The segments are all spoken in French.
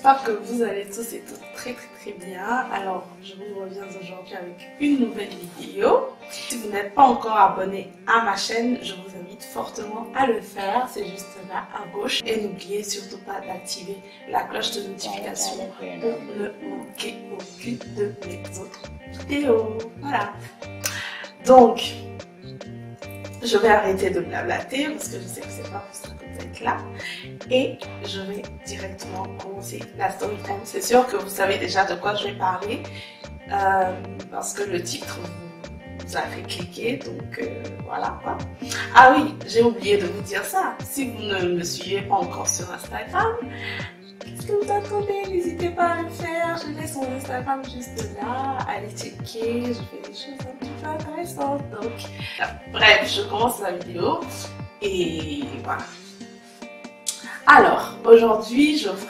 j'espère que vous allez tous et toutes très bien. Alors, je vous reviens aujourd'hui avec une nouvelle vidéo. Si vous n'êtes pas encore abonné à ma chaîne, je vous invite fortement à le faire. C'est juste là à gauche. Et n'oubliez surtout pas d'activer la cloche de notification pour ne manquer aucune de mes autres vidéos. Voilà. Donc, je vais arrêter de blablater parce que je sais que c'est pas pour ça que vous êtes là. Et je vais directement commencer la story time. C'est sûr que vous savez déjà de quoi je vais parler parce que le titre vous a fait cliquer. Donc voilà quoi. Ah oui, j'ai oublié de vous dire ça. Si vous ne me suivez pas encore sur Instagram, qu'est-ce que vous attendez? N'hésitez pas à le faire. Je laisse mon Instagram juste là. Allez checker. Je fais des choses un petit peu intéressantes. Donc, bref, je commence la vidéo. Et voilà. Alors, aujourd'hui, je vous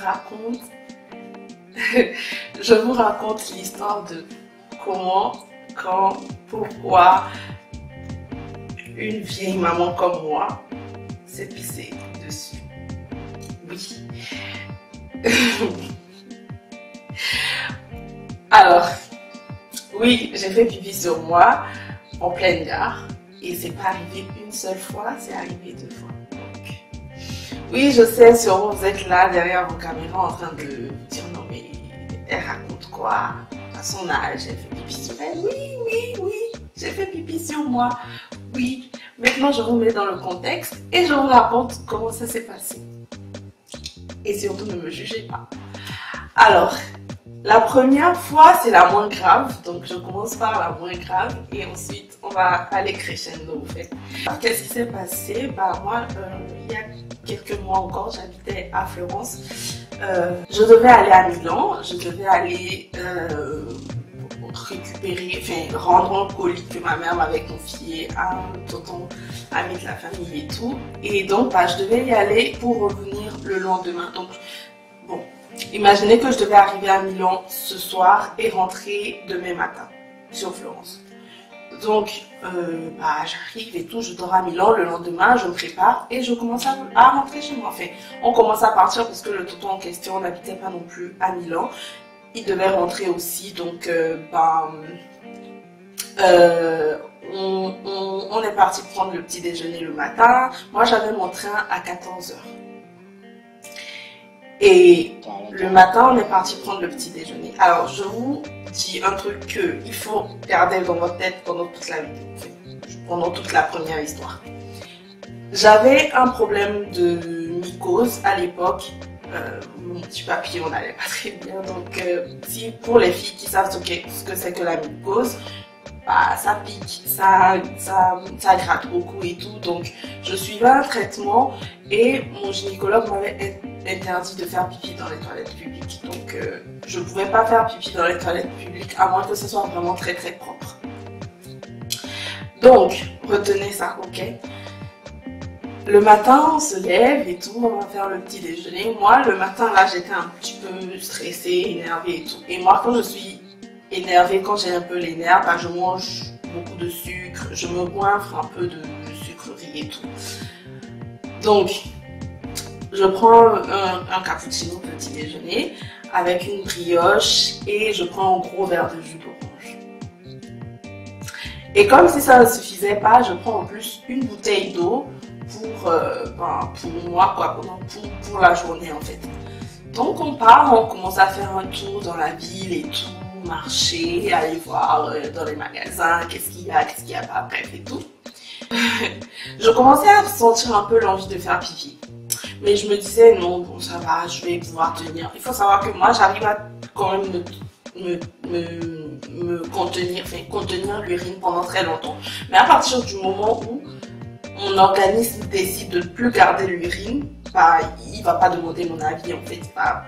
raconte l'histoire de comment, quand, pourquoi une vieille maman comme moi s'est pissée dessus. Oui. Alors, oui, j'ai fait pipi sur moi en pleine gare et c'est pas arrivé une seule fois, c'est arrivé 2 fois. Donc, oui, je sais, sûrement vous êtes là derrière vos caméras en train de vous dire non mais elle raconte quoi? À son âge, elle fait pipi sur elle. Oui, j'ai fait pipi sur moi. Oui, maintenant je vous mets dans le contexte et je vous raconte comment ça s'est passé. Et surtout, ne me jugez pas. Alors, la première fois, c'est la moins grave. Donc, je commence par la moins grave et ensuite, on va aller crescendo, en fait. Qu'est-ce qui s'est passé? Moi, il y a quelques mois encore, j'habitais à Florence. Je devais aller à Milan. Je devais aller rendre un colis que ma mère m'avait confié à un tonton ami de la famille et tout. Et donc, je devais y aller pour revenir le lendemain. Donc, bon, imaginez que je devais arriver à Milan ce soir et rentrer demain matin sur Florence. Donc, j'arrive et tout, je dors à Milan. Le lendemain, je me prépare et je commence à rentrer chez moi. Enfin, on commence à partir parce que le tonton en question n'habitait pas non plus à Milan. Il devait rentrer aussi, donc on est parti prendre le petit déjeuner le matin. Moi, j'avais mon train à 14 h. Et le matin, on est parti prendre le petit déjeuner. Alors, je vous dis un truc qu'il faut garder dans votre tête pendant toute la vidéo, pendant toute la première histoire. J'avais un problème de mycose à l'époque. Mon petit papillon n'allait pas très bien, donc si pour les filles qui savent ce que c'est que la mycose, ça pique, ça gratte beaucoup et tout. Donc je suivais un traitement et mon gynécologue m'avait interdit de faire pipi dans les toilettes publiques. Donc je ne pouvais pas faire pipi dans les toilettes publiques à moins que ce soit vraiment très propre. Donc retenez ça, ok? Le matin, on se lève et tout, on va faire le petit déjeuner. Moi, le matin, là, j'étais un petit peu stressée, énervée et tout. Et moi, quand je suis énervée, quand j'ai un peu les nerfs, je mange beaucoup de sucre, je me goinfre un peu de sucrerie et tout. Donc, je prends un cappuccino petit déjeuner avec une brioche et je prends un gros verre de jus d'orange. Et comme si ça ne suffisait pas, je prends en plus une bouteille d'eau pour moi, quoi, pour la journée en fait. Donc on part, on commence à faire un tour dans la ville et tout, marcher, aller voir dans les magasins, qu'est-ce qu'il y a pas, bref et tout. Je commençais à sentir un peu l'envie de faire pipi. Mais je me disais non, bon ça va, je vais pouvoir tenir. Il faut savoir que moi j'arrive à quand même me contenir l'urine pendant très longtemps. Mais à partir du moment où mon organisme décide de ne plus garder l'urine, il va pas demander mon avis en fait, il va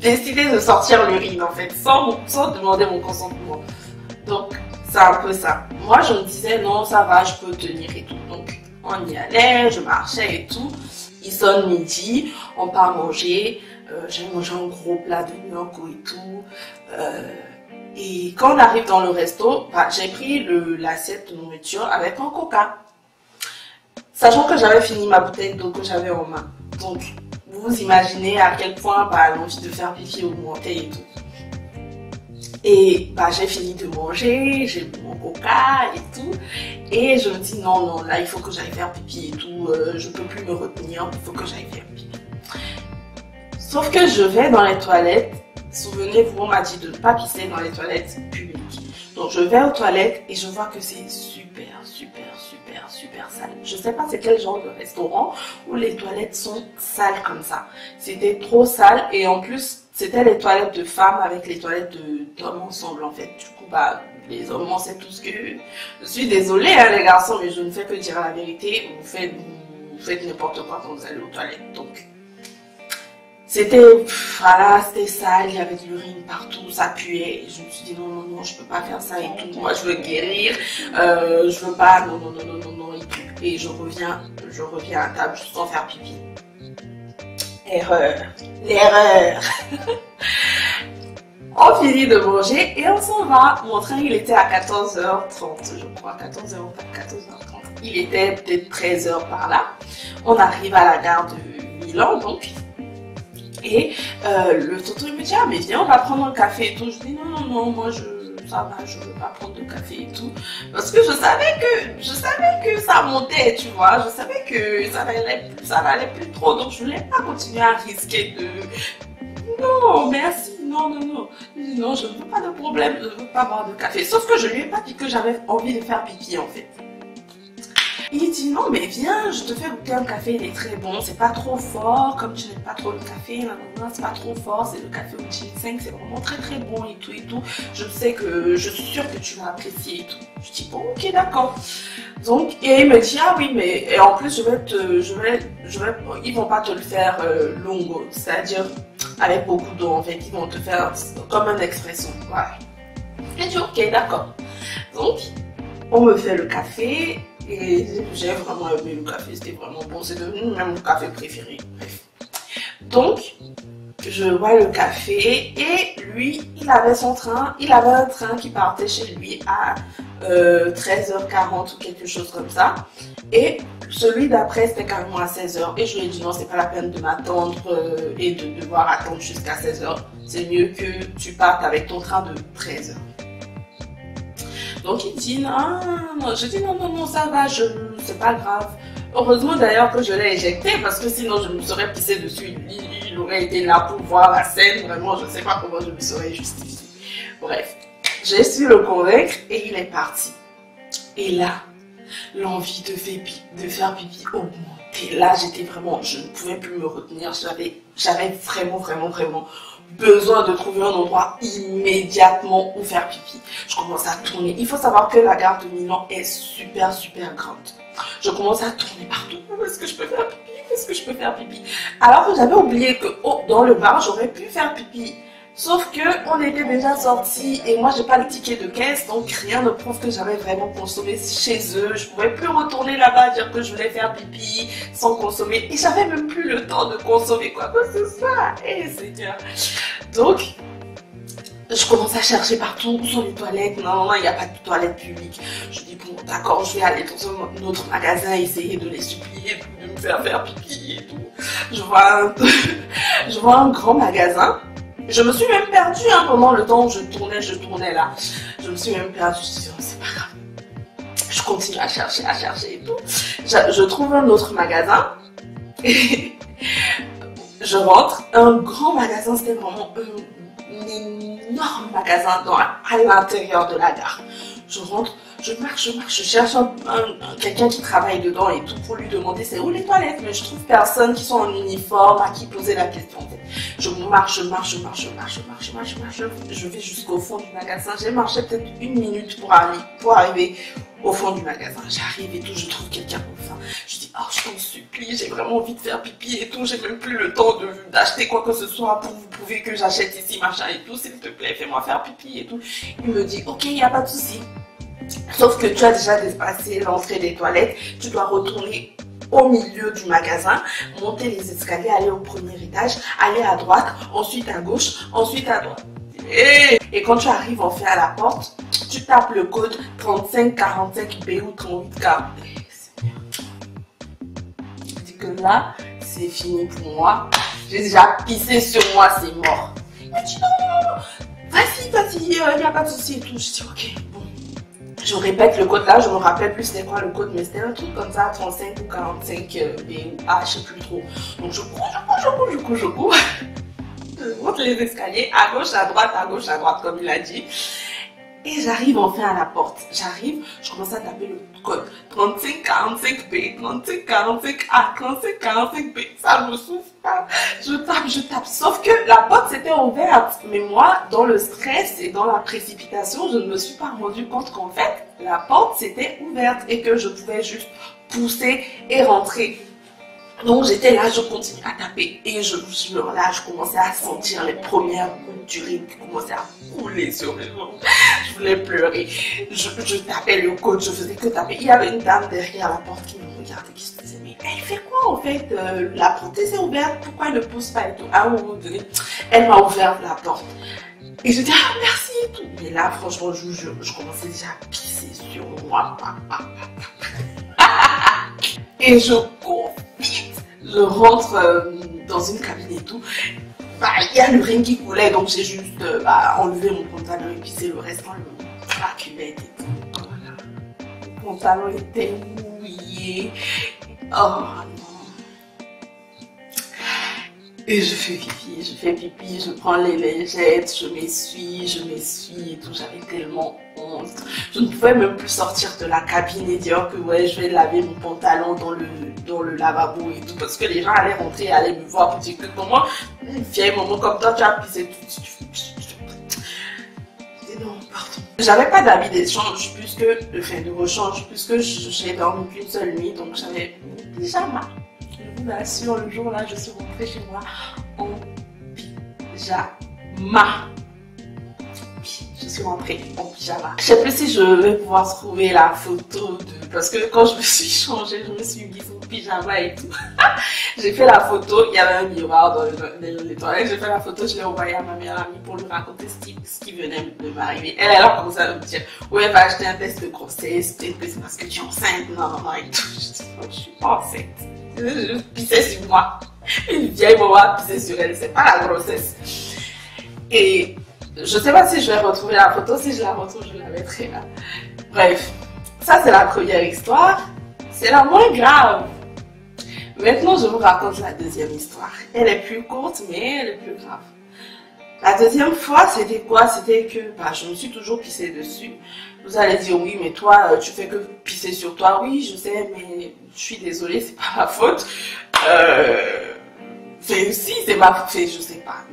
décider de sortir l'urine en fait, sans demander mon consentement. Donc c'est un peu ça. Moi je me disais non ça va, je peux tenir et tout. Donc on y allait, je marchais et tout. Il sonne midi, on part manger. J'ai mangé un gros plat de gnocchi et tout. Et quand on arrive dans le resto, j'ai pris l'assiette de nourriture avec un coca. Sachant que j'avais fini ma bouteille d'eau que j'avais en main. Donc, vous vous imaginez à quel point bah, l'envie de faire pipi augmentait et tout. Et bah, j'ai fini de manger, j'ai bu mon coca et tout. Et je me dis non, non, là il faut que j'aille faire pipi et tout. Je peux plus me retenir, il faut que j'aille faire pipi. Sauf que je vais dans les toilettes. Souvenez-vous, on m'a dit de ne pas pisser dans les toilettes publiques. Donc je vais aux toilettes et je vois que c'est super sale. Je sais pas c'est quel genre de restaurant où les toilettes sont sales comme ça. C'était trop sale et en plus c'était les toilettes de femmes avec les toilettes d'hommes ensemble en fait. Du coup bah les hommes on sait tous que je suis désolée hein, les garçons, mais je ne fais que dire la vérité. Vous faites n'importe quoi quand vous allez aux toilettes. Donc c'était voilà, c'était sale, il y avait de l'urine partout, ça puait. Et je me suis dit non, non, non, je peux pas faire ça et tout. Moi, je veux guérir, je veux pas, non, non, non, non, non, non, et tout. Et je reviens à table juste sans faire pipi. Erreur, l'erreur. On finit de manger et on s'en va. Mon train, il était à 14h30, je crois, 14h30. Il était peut-être 13h par là. On arrive à la gare de Milan, donc. Et le tonton il me dit ah mais viens on va prendre un café et tout. Je dis non non non moi ça va, je veux pas prendre de café et tout parce que je savais que ça montait, tu vois, je savais que ça n'allait plus trop, donc je voulais pas continuer à risquer de non merci, non non non non, je ne veux pas de problème, je ne veux pas boire de café, sauf que je lui ai pas dit que j'avais envie de faire pipi en fait. Il dit non mais viens, je te fais goûter un café, il est très bon, c'est pas trop fort, comme tu n'aimes pas trop le café, c'est pas trop fort, c'est le café au ginseng, c'est vraiment très très bon et tout et tout. Je suis sûre que tu vas apprécier et tout. Je dis bon ok d'accord. Donc et il me dit ah oui mais et en plus ils vont pas te le faire longo, c'est-à-dire avec beaucoup d'eau en fait, ils vont te faire comme un expresso. Voilà. J'ai dit ok d'accord. Donc on me fait le café. Et j'ai vraiment aimé le café, c'était vraiment bon, c'est devenu même mon café préféré. Bref. Donc, je vois le café et lui, il avait son train, il avait un train qui partait chez lui à 13h40 ou quelque chose comme ça. Et celui d'après, c'était carrément à 16h. Et je lui ai dit non, c'est pas la peine de m'attendre et de devoir attendre jusqu'à 16h. C'est mieux que tu partes avec ton train de 13h. Donc il dit non, non, je dis non, non, non, ça va, c'est pas grave. Heureusement d'ailleurs que je l'ai éjecté parce que sinon je me serais pissé dessus. Il aurait été là pour voir la scène, vraiment, je sais pas comment je me serais justifiée. Bref, j'ai su le convaincre et il est parti. Et là, l'envie de faire pipi augmentait. Là, j'étais vraiment, je ne pouvais plus me retenir, j'avais vraiment besoin de trouver un endroit immédiatement où faire pipi. Je commence à tourner. Il faut savoir que la gare de Milan est super grande. Je commence à tourner partout. Où est-ce que je peux faire pipi? Où est-ce que je peux faire pipi? Alors que j'avais oublié que dans le bar, j'aurais pu faire pipi. Sauf que on était déjà sortis et moi j'ai pas le ticket de caisse, donc rien ne prouve que j'avais vraiment consommé chez eux. Je pouvais plus retourner là-bas dire que je voulais faire pipi sans consommer et j'avais même plus le temps de consommer quoi que ce soit. Eh Seigneur. Donc je commence à chercher partout où sont les toilettes. Non, non, il n'y a pas de toilettes publiques. Je dis bon d'accord, je vais aller dans un autre magasin essayer de les supplier de me faire pipi et tout. Je vois un grand magasin. Je me suis même perdue hein, pendant le temps où je tournais là. Je me suis même perdue, je me suis dit, oh, c'est pas grave. Je continue à chercher et tout. Je trouve un autre magasin. Et je rentre. Un grand magasin, c'était vraiment un énorme magasin à l'intérieur de la gare. Je rentre, je marche, je cherche quelqu'un qui travaille dedans et tout pour lui demander c'est où les toilettes, mais je trouve personne qui sont en uniforme à qui poser la question. Je marche, je vais jusqu'au fond du magasin. J'ai marché peut-être 1 minute pour arriver au fond du magasin. J'arrive et tout, je trouve quelqu'un enfin. Je dis, oh, je t'en supplie, j'ai vraiment envie de faire pipi et tout, j'ai même plus le temps d'acheter quoi que ce soit pour vous prouver que j'achète ici, machin et tout, s'il te plaît, fais-moi faire pipi et tout. Il me dit, ok, il n'y a pas de souci. Sauf que tu as déjà dépassé l'entrée des toilettes, tu dois retourner au milieu du magasin, monter les escaliers, aller au premier étage, aller à droite, ensuite à gauche, ensuite à droite. Et quand tu arrives en fait à la porte, tu tapes le code 3545B ou 38K. Je dis que là, c'est fini pour moi. J'ai déjà pissé sur moi, c'est mort. Il m'a dit non, vas-y, il n'y a pas de souci et tout. Je dis ok, bon. Je répète le code là, je me rappelle plus c'était quoi le code, mais c'était un truc comme ça, 35 ou 45 B ou A, je sais plus trop. Donc je cours. Je monte les escaliers, à gauche, à droite, comme il a dit. Et j'arrive enfin à la porte. J'arrive, je commence à taper le code 3545B, 3545A, 3545B. Ça me souffle pas. Je tape. Sauf que la porte s'était ouverte. Mais moi, dans le stress et dans la précipitation, je ne me suis pas rendu compte qu'en fait, la porte s'était ouverte et que je pouvais juste pousser et rentrer. Donc j'étais là, je continue à taper et je commençais à sentir les premières gouttes d'urine qui commençaient à couler sur mes jambes. Je voulais pleurer. Je tapais le code, je faisais que taper. Il y avait une dame derrière la porte qui me regardait, qui se disait mais elle fait quoi en fait? La porte s'est ouverte, pourquoi elle ne pousse pas et tout? À un moment donné, elle m'a ouvert la porte. Et je dis ah merci et tout. Mais là franchement je commençais déjà à pisser sur moi. Et je cours vite, je rentre dans une cabine et tout. Bah, il y a l'urine qui coulait, donc j'ai juste enlevé mon pantalon et puis c'est le reste dans la cuvette et tout. Voilà. Mon pantalon était mouillé. Oh non. Et je fais pipi, je prends les lingettes, je m'essuie et tout. J'avais tellement honte. Je ne pouvais même plus sortir de la cabine et dire que ouais, je vais laver mon pantalon dans le lavabo et tout. Parce que les gens allaient rentrer et allaient me voir pour dire que comment une vieille maman comme toi, tu as pissé tout. Je dis non, pardon. J'avais pas d'habit d'échange de rechange puisque j'ai dormi qu'une seule nuit. Donc j'avais mon pyjama. Je vous assure, le jour là, je suis rentrée chez moi en pyjama. Je suis rentrée en pyjama. Je sais plus si je vais pouvoir trouver la photo parce que quand je me suis changée, je me suis mise en pyjama et tout. J'ai fait la photo, il y avait un miroir dans les toilettes. J'ai fait la photo, je l'ai envoyée à ma meilleure amie pour lui raconter ce qui venait de m'arriver. Elle a commencé à me dire ouais, elle va acheter un test de grossesse, peut-être que c'est parce que tu es enceinte, non, et tout. Je dis non, je suis pas enceinte. Je pissais sur moi. Une vieille maman a pissé sur elle, c'est pas la grossesse. Et je sais pas si je vais retrouver la photo, si je la retrouve, je la mettrai là. Bref, ça c'est la première histoire. C'est la moins grave. Maintenant, je vous raconte la deuxième histoire. Elle est plus courte, mais elle est plus grave. La deuxième fois, c'était quoi? C'était que je me suis toujours pissé dessus. Vous allez dire oui, mais toi, tu fais que pisser sur toi. Oui, je sais, mais je suis désolée, c'est pas ma faute. Si, c'est ma faute, je sais pas.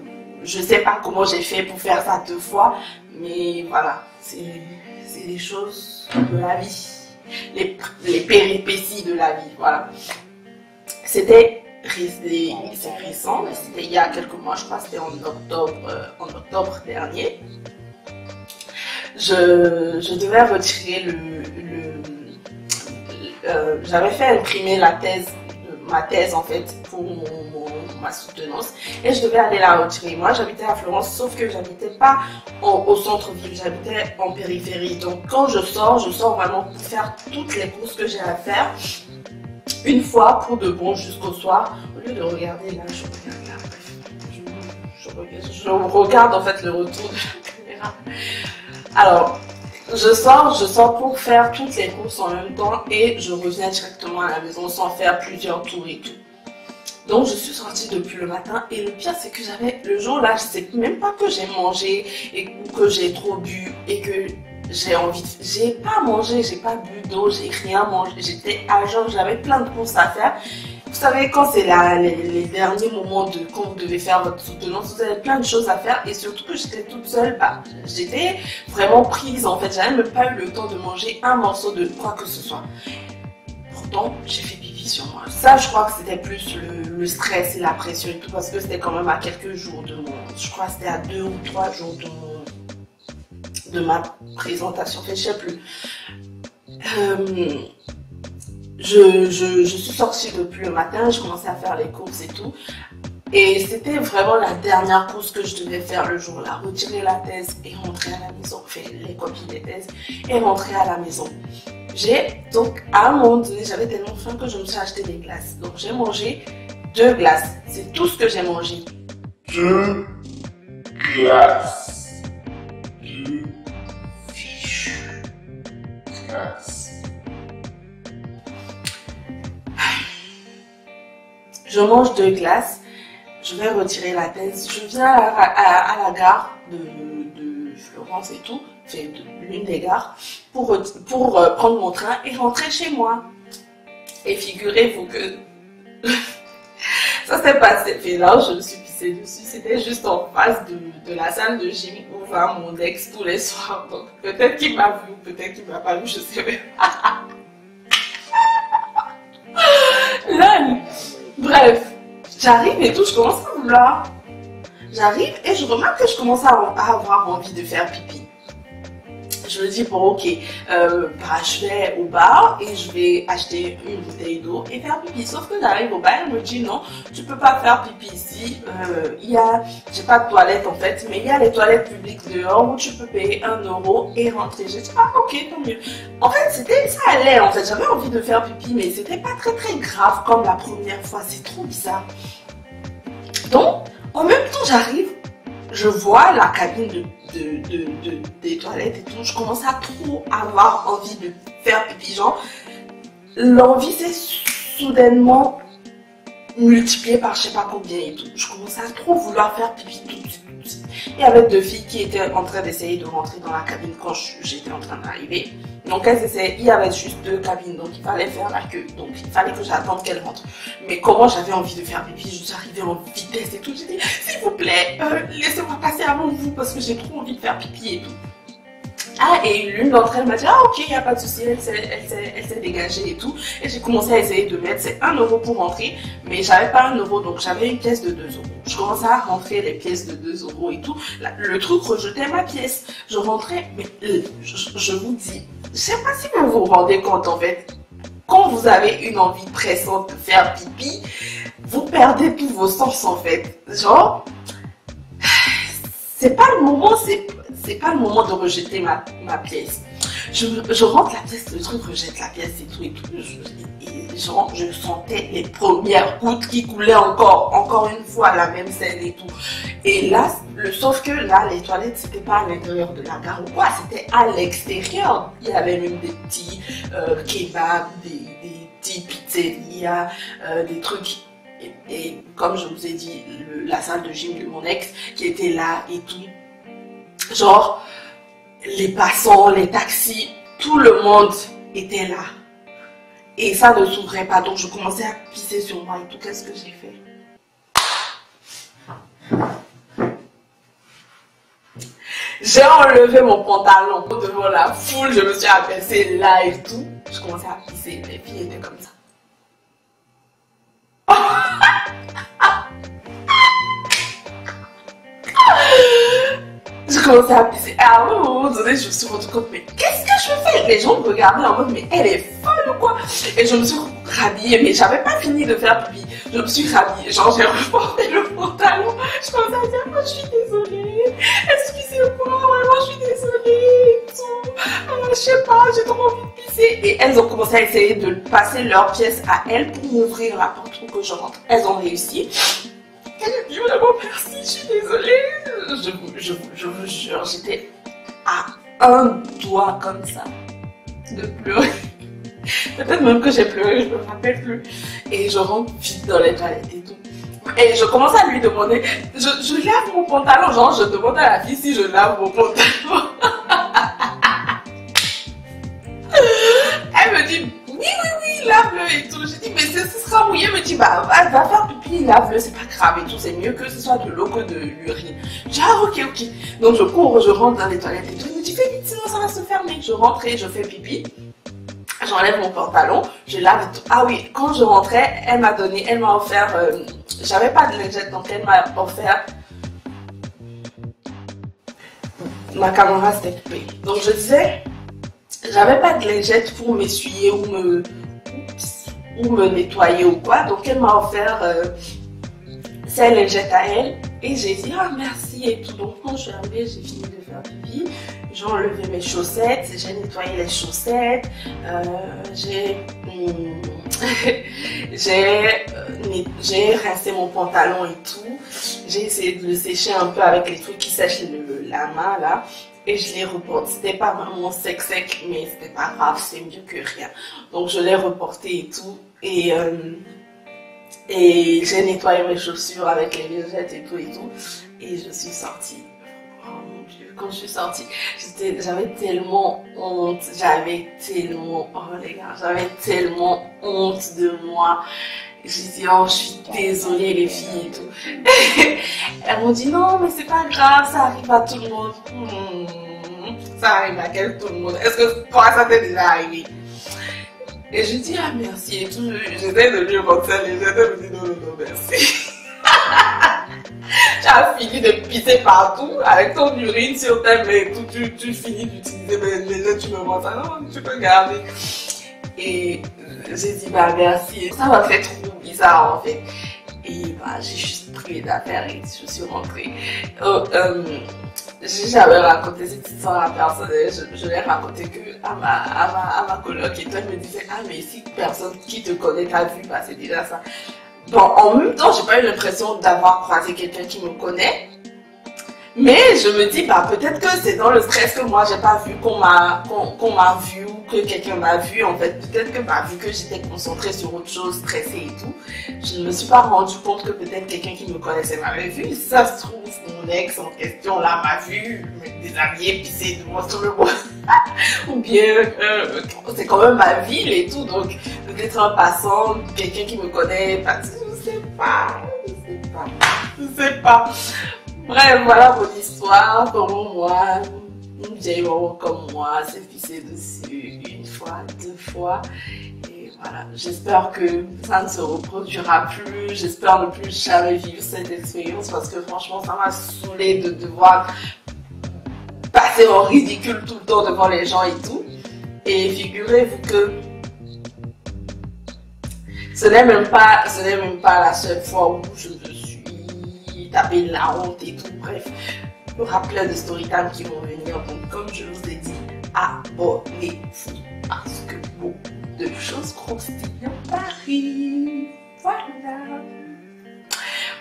Je sais pas comment j'ai fait pour faire ça 2 fois, mais voilà, c'est les choses de la vie, les péripéties de la vie, voilà. C'était récent, mais c'était il y a quelques mois, je crois, c'était en octobre dernier. Je devais retirer j'avais fait imprimer ma thèse en fait pour ma soutenance et je devais aller la retirer. Moi j'habitais à Florence, sauf que j'habitais pas au centre-ville, j'habitais en périphérie. Donc quand je sors vraiment pour faire toutes les courses que j'ai à faire une fois pour de bon jusqu'au soir. Au lieu de regarder là, je regarde là, bref, je regarde en fait le retour de la caméra. Alors je sors pour faire toutes les courses en même temps et je reviens directement à la maison sans faire plusieurs tours et tout. Donc je suis sortie depuis le matin et le pire c'est que le jour là, je sais même pas que j'ai mangé ou que j'ai trop bu et que j'ai pas mangé, j'ai pas bu d'eau, j'ai rien mangé, j'étais à jeun, j'avais plein de courses à faire. Vous savez, quand c'est les derniers moments quand vous devez faire votre soutenance, vous avez plein de choses à faire et surtout que j'étais toute seule, j'étais vraiment prise en fait, j'avais même pas eu le temps de manger un morceau de quoi que ce soit. Pourtant, j'ai fait pipi sur moi. Ça, je crois que c'était plus le stress et la pression et tout parce que c'était quand même à quelques jours je crois que c'était à 2 ou 3 jours de ma présentation, je sais plus. Je suis sortie depuis le matin, je commençais à faire les courses et tout. Et c'était vraiment la dernière course que je devais faire le jour-là. Retirer la thèse et rentrer à la maison. Faire les copies des thèses et rentrer à la maison. Donc à un moment donné, j'avais tellement faim que je me suis acheté des glaces. Donc j'ai mangé 2 glaces. C'est tout ce que j'ai mangé. 2 glaces. 2 fichues glaces. Je mange 2 glaces. Je vais retirer la thèse. Je viens à la gare de Florence et tout, c'est l'une des gares, pour prendre mon train et rentrer chez moi. Et figurez-vous que ça s'est passé. Et là, je me suis pissée dessus. C'était juste en face de la salle de gym où va mon ex tous les soirs. Donc peut-être qu'il m'a vu ou peut-être qu'il m'a pas vu, je sais pas. Là, bref, j'arrive et tout, je commence à vouloir. J'arrive et je remarque que je commence à avoir envie de faire pipi. Je me dis, bon, ok, je vais au bar et je vais acheter une bouteille d'eau et faire pipi. Sauf que j'arrive au bar, elle me dit, non, tu peux pas faire pipi ici. J'ai pas de toilette en fait, mais il y a les toilettes publiques dehors où tu peux payer 1 € et rentrer. J'ai dit, ah ok, tant mieux. En fait, ça allait en fait. J'avais envie de faire pipi, mais c'était pas très grave comme la première fois. C'est trop bizarre. Donc, en même temps, j'arrive, je vois la cabine des toilettes et tout. Je commence à trop avoir envie de faire pipi. Genre, l'envie s'est soudainement multipliée par je sais pas combien et tout. Je commençais à trop vouloir faire pipi tout de suite. Il y avait 2 filles qui étaient en train d'essayer de rentrer dans la cabine quand j'étais en train d'arriver. Donc elles essayaient, il y avait juste 2 cabines, donc il fallait faire la queue. Donc il fallait que j'attende qu'elles rentrent. Mais comment j'avais envie de faire pipi, je suis arrivée en vitesse et tout. J'ai dit, s'il vous plaît, laissez-moi passer avant vous parce que j'ai trop envie de faire pipi et tout. Ah, et l'une d'entre elles m'a dit, ah ok, il n'y a pas de souci, elle s'est dégagée et tout. Et j'ai commencé à essayer de mettre, c'est 1 € pour rentrer, mais j'avais pas 1 €, donc j'avais une pièce de 2 €. Je commençais à rentrer les pièces de 2 € et tout. Le truc rejetait ma pièce. Je rentrais, mais je vous dis, je sais pas si vous vous rendez compte en fait, quand vous avez une envie pressante de faire pipi, vous perdez tous vos sens en fait. Genre, c'est pas le moment, c'est pas le moment de rejeter ma pièce. Je rentre la pièce, le truc rejette la pièce et tout et tout. Je sentais les premières gouttes qui coulaient encore une fois, la même scène et tout. Et là, sauf que là, les toilettes, c'était pas à l'intérieur de la gare ou quoi, c'était à l'extérieur. Il y avait même des petits kebabs, des petits pizzerias, des trucs. Et comme je vous ai dit, la salle de gym de mon ex qui était là et tout. Genre, les passants, les taxis, tout le monde était là. Et ça ne s'ouvrait pas, donc je commençais à pisser sur moi et tout. Qu'est-ce que j'ai fait? J'ai enlevé mon pantalon devant la foule, je me suis abaissée là et tout. Je commençais à pisser, les filles étaient comme ça. Je commençais à pisser. À un moment donné, je me suis rendu compte, mais qu'est-ce que je fais? Les gens me regardaient en mode, mais elle est folle ou quoi? Et je me suis rhabillée, mais j'avais pas fini de faire pipi. Je me suis rhabillée, genre j'ai reporté le pantalon. Je commençais à dire, oh, je suis désolée, excusez-moi, vraiment je suis désolée, et tout. Je sais pas, j'ai trop envie de pisser. Et elles ont commencé à essayer de passer leur pièce à elles pour m'ouvrir la porte pour que je rentre. Elles ont réussi. Et je dis vraiment merci, je suis désolée. Je vous jure, j'étais à un doigt comme ça de pleurer. Peut-être même que j'ai pleuré, je me rappelle plus. Et je rentre vite dans les toilettes et tout. Et je commence à lui demander, je lave mon pantalon, genre je demande à la fille si je lave mon pantalon. Elle me dit, oui, lave-le et tout. J'ai dit, mais ce sera mouillé. Elle me dit, bah, va faire pipi, lave-le, c'est pas grave et tout. C'est mieux que ce soit de l'eau que de l'urine. Je dis, ah, ok. Donc je cours, je rentre dans les toilettes et tout. Elle me dit, fais vite, sinon ça va se fermer. Je rentre et je fais pipi. J'enlève mon pantalon, je lave et tout. Ah oui, quand je rentrais, elle m'a offert, j'avais pas de lingette, donc elle m'a offert, ma caméra s'était coupée. Donc je disais, j'avais pas de lingette pour m'essuyer ou me nettoyer ou quoi, donc elle m'a offert ses lingettes à elle et j'ai dit ah merci et tout. Donc quand je suis arrivée, j'ai fini de faire pipi, j'ai enlevé mes chaussettes, j'ai nettoyé les chaussettes, j'ai rincé mon pantalon et tout. J'ai essayé de le sécher un peu avec les trucs qui sèchent la main là. Et je l'ai reporté. C'était pas vraiment sec, mais c'était pas grave, c'est mieux que rien. Donc je l'ai reporté et tout. Et j'ai nettoyé mes chaussures avec les lingettes et tout. Et je suis sortie. Oh mon Dieu, quand je suis sortie, j'avais tellement honte. J'avais tellement honte de moi. J'ai dit, oh, je suis désolée les filles et tout. Elles m'ont dit, non, mais c'est pas grave, ça arrive à tout le monde. Ça arrive à tout le monde. Est-ce que toi, ça t'est déjà arrivé? Et je dis, ah merci et tout. J'essaie de lui remonter les gens, elle me dit, non, merci. Tu as fini de pisser partout avec ton urine sur tes mains et tout. Tu finis d'utiliser les gens, tu me montres ça. Non, tu peux garder. Et j'ai dit bah merci. Ça m'a fait trop bizarre en fait. Et bah j'ai juste pris les affaires et je suis rentrée. J'avais raconté cette histoire à personne. Je l'ai raconté à ma coloc et toi elle me disait ah mais si personne qui te connaît t'a vu, bah c'est déjà ça. Bon en même temps j'ai pas eu l'impression d'avoir croisé quelqu'un qui me connaît. Mais je me dis, bah, peut-être que c'est dans le stress que moi, j'ai pas vu qu'on m'a vu ou que quelqu'un m'a vu. En fait, peut-être que, bah, vu que j'étais concentrée sur autre chose, stressée et tout, je ne me suis pas rendu compte que peut-être quelqu'un qui me connaissait m'avait vu. Si ça se trouve, mon ex en question, là, m'a vu, me déshabiller, pisser de moi sur le bois. Ou bien, c'est quand même ma ville et tout. Donc, peut-être un passant, quelqu'un qui me connaît, bah, je sais pas. Bref, voilà mon histoire. Comment moi, une vieille maman comme moi, s'est pissée dessus une fois, 2 fois. Et voilà, j'espère que ça ne se reproduira plus. J'espère ne plus jamais vivre cette expérience parce que franchement, ça m'a saoulée de devoir passer en ridicule tout le temps devant les gens et tout. Et figurez-vous que ce n'est même pas la seule fois où je me suis tapé la honte et tout. Bref, il y aura plein de storytime qui vont venir. Donc, comme je vous ai dit, abonnez-vous parce que beaucoup de choses croustillantes arrivent.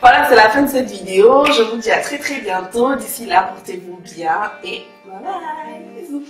Voilà, c'est la fin de cette vidéo. Je vous dis à très bientôt. D'ici là, portez-vous bien et bye bye. Bisous.